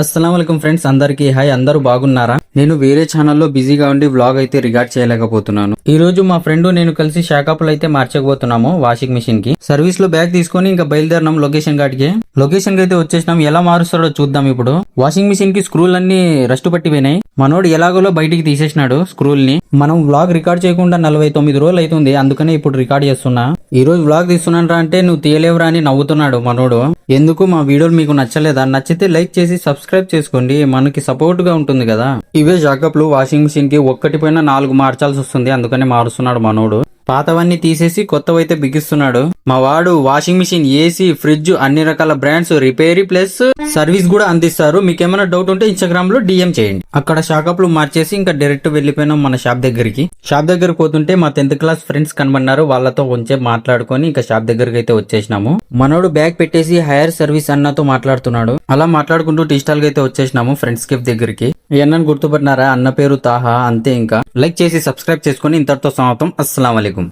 అస్సలాముఅలైకుం friends, అందరికీ hi. అందరూ బాగున్నారా? నేను వేరే ఛానల్లో బిజీగా ఉండి వ్లాగ్ అయితే రికార్డ్ చేయలేకపోతున్నాను. ఈ రోజు మా ఫ్రెండ్ నేను కలిసి షాకాపులు అయితే మార్చకపోతున్నాము వాషింగ్ మిషన్ కి. సర్వీస్ లో బ్యాగ్ తీసుకొని ఇంకా బయలుదేరినాం లొకేషన్ కాడికి. లొకేషన్ కి అయితే వచ్చేసినాం. ఎలా మారుస్తాడో చూద్దాం ఇప్పుడు. వాషింగ్ మిషన్ కి స్క్రూలు అన్ని రస్ట్ పట్టిపోయినాయి. మనోడు ఎలాగోలో బయటికి తీసేసినాడు స్క్రూల్ ని. మనం వ్లాగ్ రికార్డ్ చేయకుండా 49 రోజులు అవుతుంది, అందుకనే ఇప్పుడు రికార్డ్ చేస్తున్నా. ఈ రోజు వ్లాగ్ తీస్తున్నాను అంటే నువ్వు తీయలేవురా అని నవ్వుతున్నాడు మనోడు. ఎందుకు మా వీడియోలు మీకు నచ్చలేదా? నచ్చితే లైక్ చేసి సబ్స్క్రైబ్ చేసుకోండి, మనకి సపోర్ట్ గా ఉంటుంది కదా. ఇవే జాకప్లు వాషింగ్ మిషన్ కి ఒక్కటి పైన 4 మార్చాల్సి వస్తుంది, అందుకనే మారుస్తున్నాడు మనోడు. పాతవన్నీ తీసేసి కొత్తవైతే బిగిస్తున్నాడు. మా వాడు వాషింగ్ మిషన్, ఏసీ, ఫ్రిడ్జ్ అన్ని రకాల బ్రాండ్స్ రిపేరీ ప్లస్ సర్వీస్ కూడా అందిస్తారు. మీకు ఏమైనా డౌట్ ఉంటే ఇన్స్టాగ్రామ్ లో డిఎం చేయండి. అక్కడ షాకప్లు మార్చేసి ఇంకా డైరెక్ట్ వెళ్లిపోయినాం మన షాప్ దగ్గరికి. షాప్ దగ్గర పోతుంటే మా 10th క్లాస్ ఫ్రెండ్స్ కనబడినారు. వాళ్ళతో కొంచెం మాట్లాడుకొని ఇంకా షాప్ దగ్గరికి అయితే వచ్చేసినాము. మనోడు బ్యాగ్ పెట్టేసి హైర్ సర్వీస్ అన్నతో మాట్లాడుతున్నాడు. అలా మాట్లాడుకుంటూ టీ స్టాల్ కి అయితే వచ్చేసినాము ఫ్రెండ్స్ కేఫ్ దగ్గరికి. అన్నను గుర్తుపడినారా? అన్న పేరు తాహా. అంతే. ఇంకా లైక్ చేసి సబ్స్క్రైబ్ చేసుకుని ఇంతటితో సమాప్తం. అస్సలాం వాలేకుం.